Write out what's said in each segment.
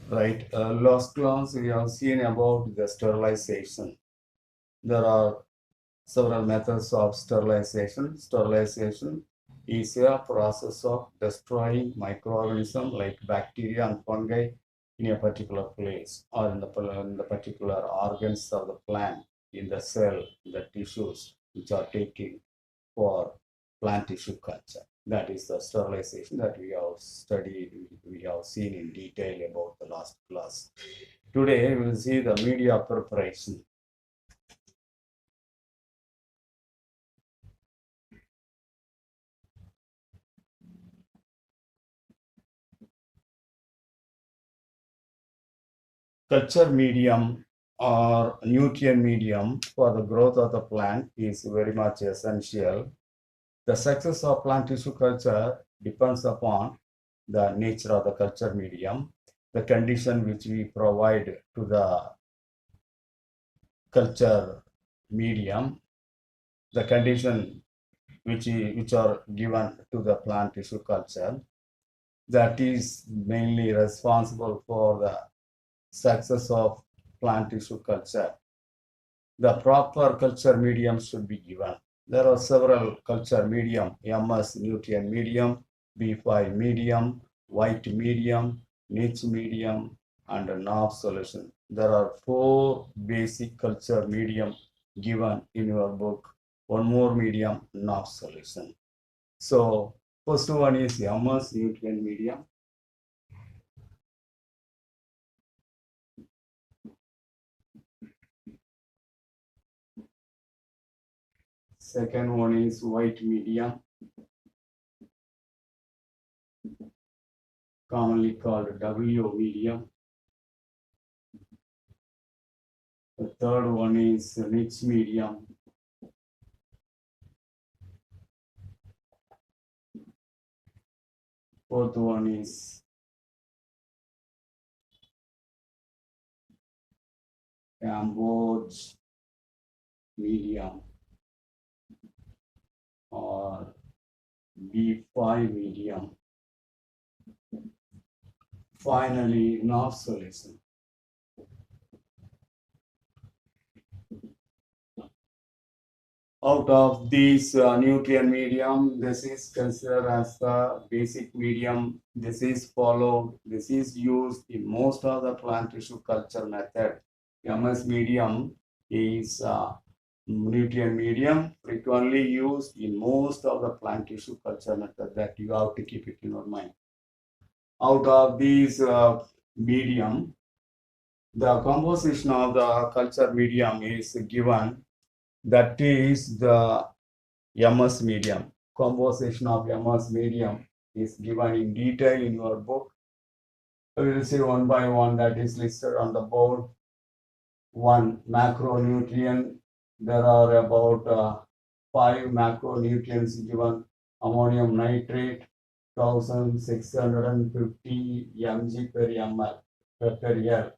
Right. Last class we have seen about the sterilization. There are several methods of sterilization. Sterilization is a process of destroying microorganisms like bacteria and fungi in a particular place or in the particular organs of the plant, in the cell, in the tissues which are taken for plant tissue culture. That is the sterilization that we have studied, we have seen in detail about the last class. Today we will see the media preparation. Culture medium or nutrient medium for the growth of the plant is very much essential. The success of plant tissue culture depends upon the nature of the culture medium, the condition which we provide to the culture medium, the condition which are given to the plant tissue culture, that is mainly responsible for the success of plant tissue culture. The proper culture medium should be given. There are several culture medium: MS nutrient medium, B5 medium, white medium, niche medium, and a NOF solution. There are four basic culture medium given in your book. One more medium, NOF solution. So first one is MS nutrient medium. Second one is white medium, commonly called W medium. The third one is niche medium. Fourth one is Cambodge medium or B5 medium. Finally, NOF solution. Out of these nutrient medium, this is considered as the basic medium. This is followed, this is used in most of the plant tissue culture method. MS medium is nutrient medium frequently used in most of the plant tissue culture method, that you have to keep it in your mind. Out of these medium, the composition of the culture medium is given, that is the MS medium. Composition of MS medium is given in detail in your book. We will see one by one, that is listed on the board. One, macronutrient. There are about 5 macronutrients given. Ammonium nitrate, 1650 mg per ml per liter.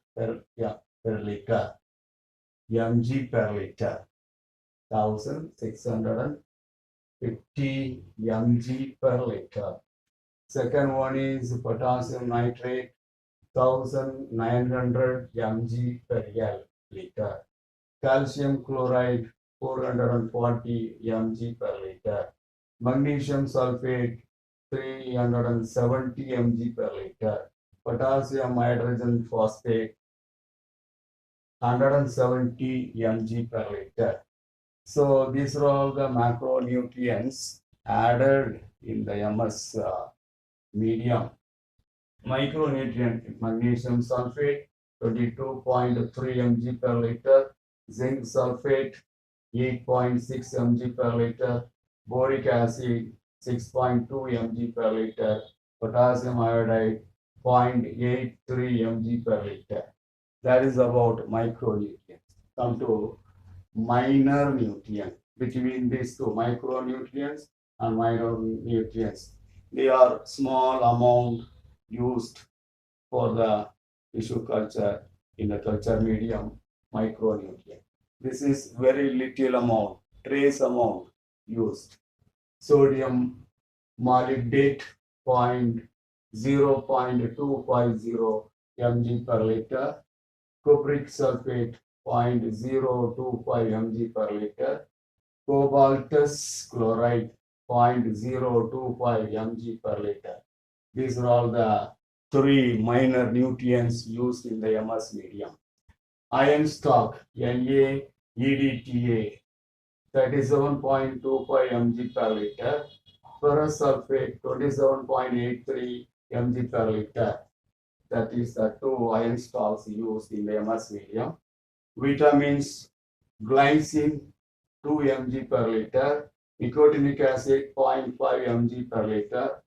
Mg per liter. 1650 mg per liter. Second one is potassium nitrate, 1900 mg per liter. Calcium chloride, 440 mg per liter. Magnesium sulfate, 370 mg per liter. Potassium hydrogen phosphate, 170 mg per liter. So these are all the macronutrients added in the MS medium. Micronutrient: magnesium sulfate, 22.3 mg per liter, zinc sulfate, 8.6 mg per liter, boric acid, 6.2 mg per liter, potassium iodide, 0.83 mg per liter. That is about micronutrients. Come to minor nutrient. Between these two, micronutrients and minor nutrients, they are small amount used for the tissue culture in the culture medium. Micronutrient, this is very little amount, trace amount used. Sodium molybdate, 0.250 mg per liter, cupric sulfate 0.025 mg per liter, cobaltous chloride 0.025 mg per liter. These are all the three minor nutrients used in the MS medium. Iron stock NaEDTA 37.25 mg per liter, ferrous sulfate 27.83 mg per liter. That is the two iron salts used in the MS medium. Vitamins, glycine 2 mg per liter, nicotinic acid 0.5 mg per liter,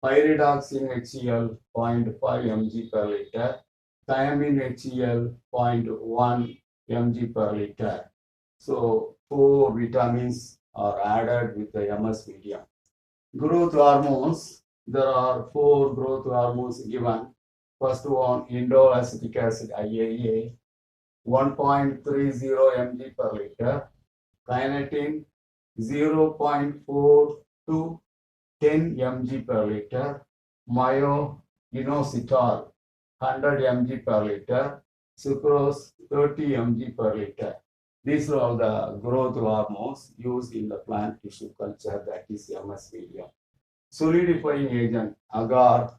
pyridoxine HCl 0.5 mg per liter, thiamine HCl 0.1 mg per liter. So 4 vitamins are added with the MS medium. Growth hormones, there are 4 growth hormones given. First one, indole-acetic acid IAA, 1.30 mg per liter, kinetin 0.4 to 10 mg per liter, myo-inositol 100 mg per liter, sucrose 30 mg per liter. These are all the growth hormones used in the plant tissue culture, that is MS medium. Solidifying agent, agar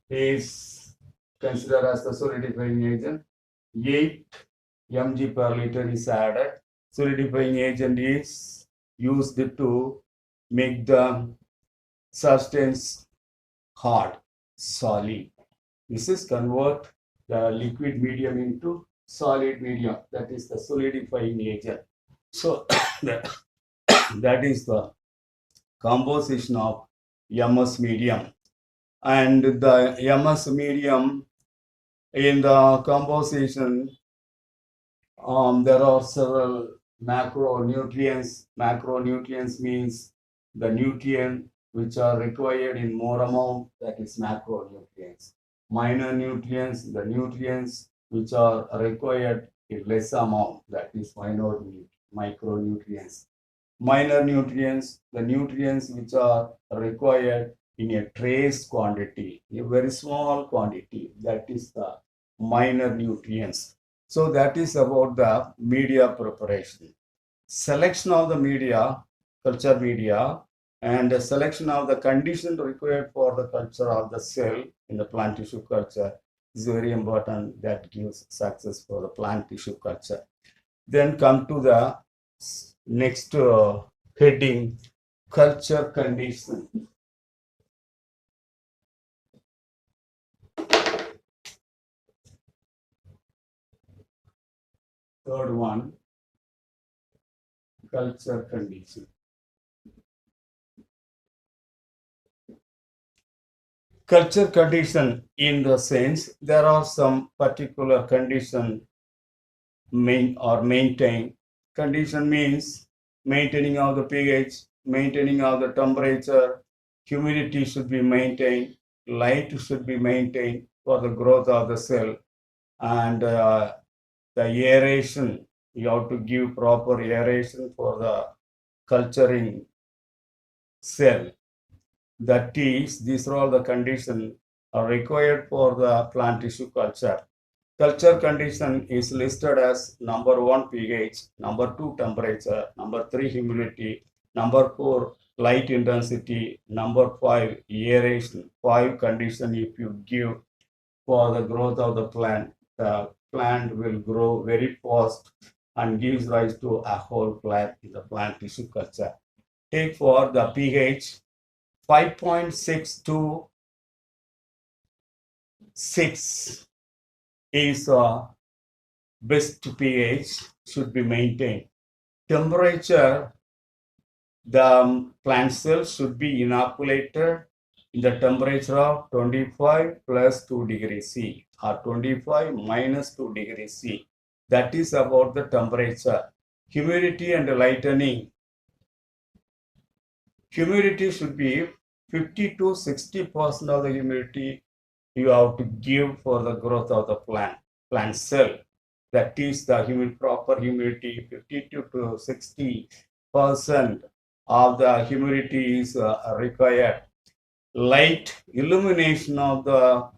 is considered as the solidifying agent. 8 mg per liter is added. Solidifying agent is used to make the substance hard, solid. This is convert the liquid medium into solid medium. That is the solidifying agent. So that is the composition of MS medium. And the MS medium in the composition, there are several macronutrients. Macronutrients means the nutrient which are required in more amount, that is macronutrients. Minor nutrients, the nutrients which are required in less amount, that is micronutrients. Minor nutrients, the nutrients which are required in a trace quantity, a very small quantity, that is the minor nutrients. So that is about the media preparation. Selection of the media, culture media, and the selection of the condition required for the culture of the cell in the plant tissue culture is very important. That gives success for the plant tissue culture. Then come to the next heading, culture condition. Third one, culture condition. Culture condition, in the sense there are some particular condition maintain. Condition means maintaining of the pH, maintaining of the temperature, humidity should be maintained, light should be maintained for the growth of the cell, and the aeration, you have to give proper aeration for the culturing cell. That is, these are all the conditions are required for the plant tissue culture. Culture condition is listed as number 1 pH, number 2 temperature, number 3 humidity, number 4 light intensity, number 5 aeration. 5 condition if you give for the growth of the plant will grow very fast and gives rise to a whole plant in the plant tissue culture. Take for the pH 5.6 to 6 is best pH should be maintained. Temperature, the plant cells should be inoculated in the temperature of 25 plus 2 degrees C or 25 minus 2 degrees C. That is about the temperature. Humidity and lightening. Humidity should be 50 to 60% of the humidity you have to give for the growth of the plant cell. That is the proper humidity, 52 to 60% of the humidity is required. Light illumination of the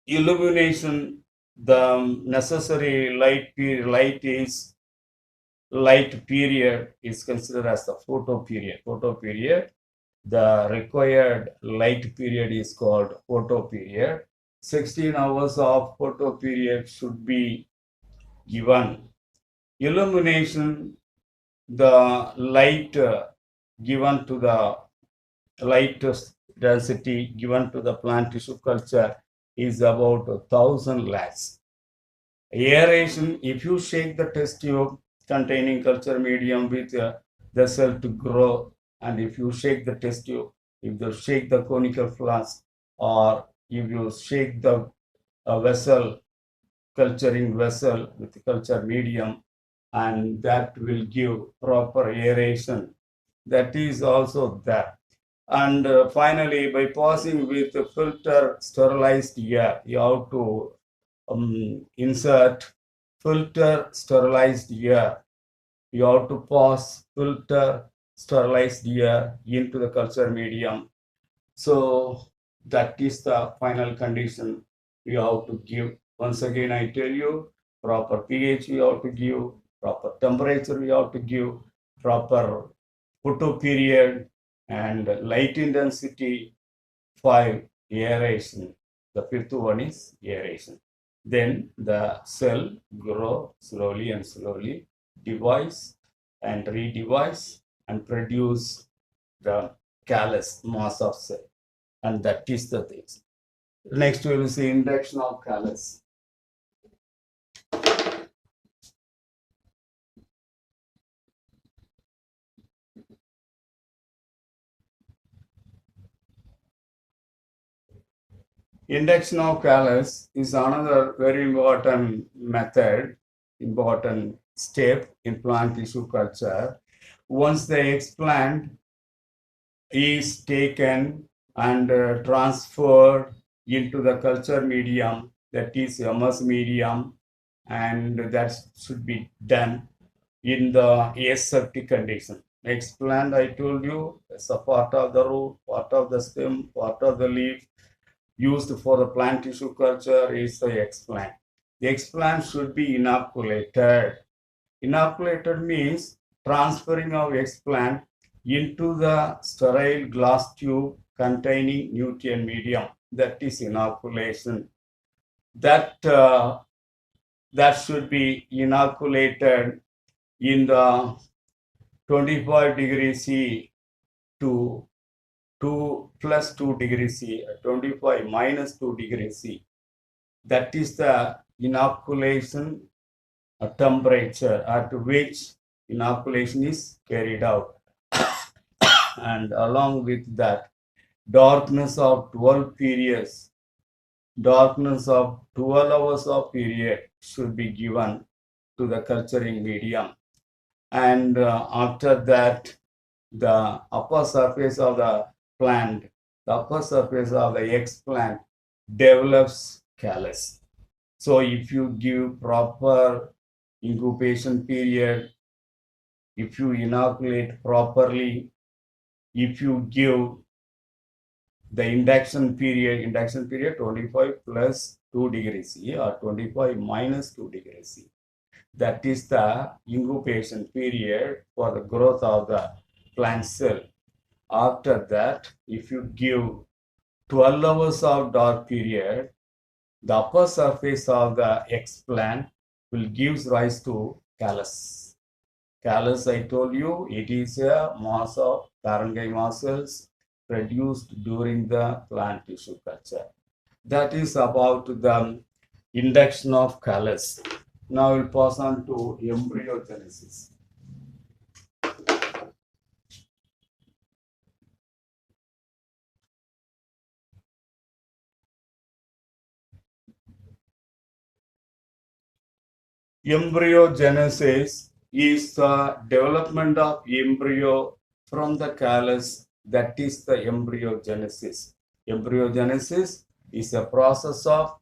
illumination, the necessary light period is considered as the photo period. Photo period, the required light period is called photo period. 16 hours of photo period should be given. Illumination, the light given to the light density given to the plant tissue culture is about 1,000 lakhs. Aeration, if you shake the test tube containing culture medium with the cell to grow, and if you shake the test tube, if you shake the conical flask, or if you shake the vessel, culturing vessel with culture medium, and that will give proper aeration. That is also there. And finally, by passing with filter sterilized air, you have to insert filter sterilized air. You have to pass filter sterilized air into the culture medium. So that is the final condition you have to give. Once again, I tell you, proper pH you have to give, proper temperature you have to give, proper photo period, and light intensity. 5, aeration. The fifth one is aeration. Then the cell grow slowly and slowly, devise and redevise and produce the callus mass of cell. And that is the thing. Next we will see induction of callus. Induction of callus is another very important method, important step in plant tissue culture. Once the explant is taken and transferred into the culture medium, that is MS medium, and that should be done in the aseptic condition. Explant, I told you, is a part of the root, part of the stem, part of the leaf used for the plant tissue culture is the explant. The explant should be inoculated. Inoculated means transferring of explant into the sterile glass tube containing nutrient medium. That is inoculation. That should be inoculated in the 25 degrees C to 2 plus 2 degrees C, 25 minus 2 degrees C. That is the inoculation temperature at which inoculation is carried out. And along with that, darkness of 12 periods, darkness of 12 hours of period should be given to the culturing medium. And after that, the upper surface of the plant, the upper surface of the explant develops callus. So if you give proper incubation period, if you inoculate properly, if you give the induction period 25 plus 2 degrees C or 25 minus 2 degrees C. That is the incubation period for the growth of the plant cell. After that, if you give 12 hours of dark period, the upper surface of the explant will give rise to callus. Callus, I told you, it is a mass of parenchyma cells produced during the plant tissue culture. That is about the induction of callus. Now we'll pass on to embryogenesis. Embryogenesis is the development of embryo from the callus. That is the embryogenesis. Embryogenesis is a process of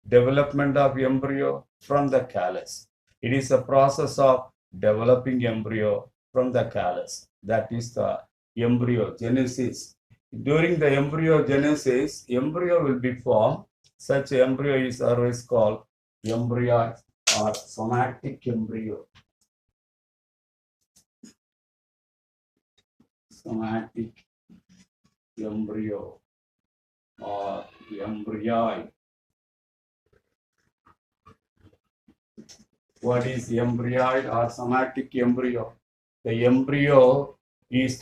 development of embryo from the callus. It is a process of developing embryo from the callus. That is the embryogenesis. During the embryogenesis, embryo will be formed Such embryo is always called embryo or somatic embryo. Somatic embryo or embryo. What is embryoid or somatic embryo? The embryo is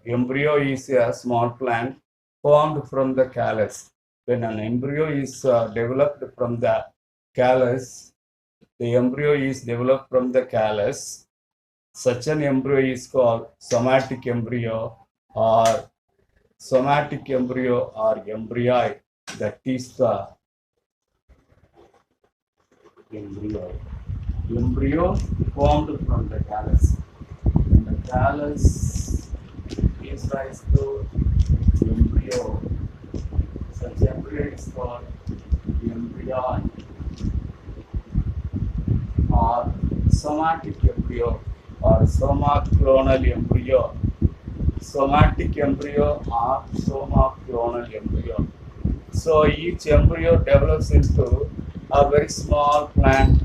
embryo is a small plant formed from the callus. When an embryo is developed from the callus, the embryo is developed from the callus. Such an embryo is called somatic embryo or embryoid. That is the embryo. Embryo formed from the callus. And the callus gives rise to embryo. Such embryo is called embryoid or somatic embryo or soma-clonal embryo. Somatic embryo or soma-clonal embryo. So each embryo develops into a very small plant.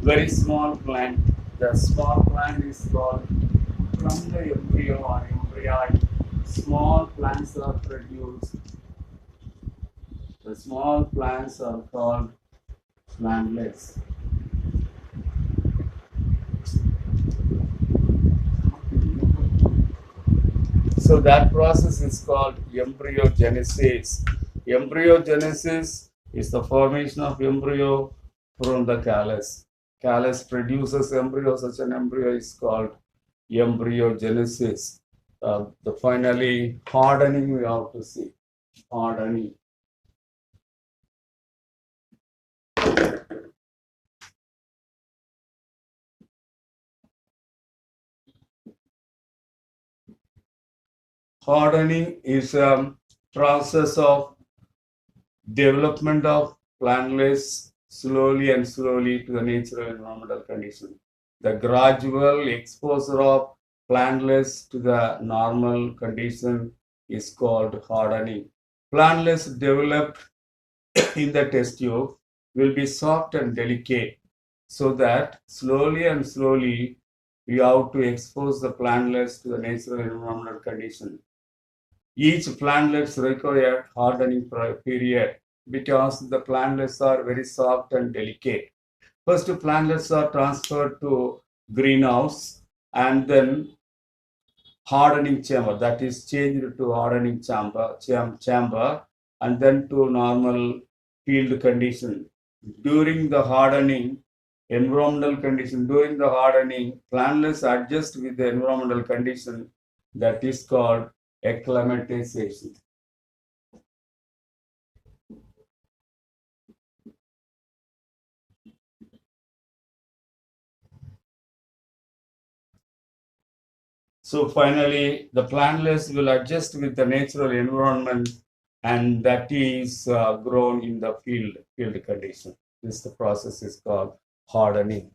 Very small plant. The small plant is called from the embryo or embryoid. Small plants are produced. The small plants are called plantlets. So that process is called embryogenesis. Embryogenesis is the formation of embryo from the callus. Callus produces embryo. Such an embryo is called embryogenesis. The finally hardening we have to see. Hardening. Hardening is a process of development of plantlets slowly to the natural environmental condition. The gradual exposure of plantlets to the normal condition is called hardening. Plantlets developed in the test tube will be soft and delicate, so that slowly we have to expose the plantlets to the natural environmental condition. Each plantlets require hardening period because the plantlets are very soft and delicate. First, plantlets are transferred to greenhouse and then hardening chamber, that is changed to hardening chamber and then to normal field condition. During the hardening, plantlets adjust with the environmental condition, that is called acclimatization. So finally, the plantlets will adjust with the natural environment, and that is grown in the field condition. This process is called hardening.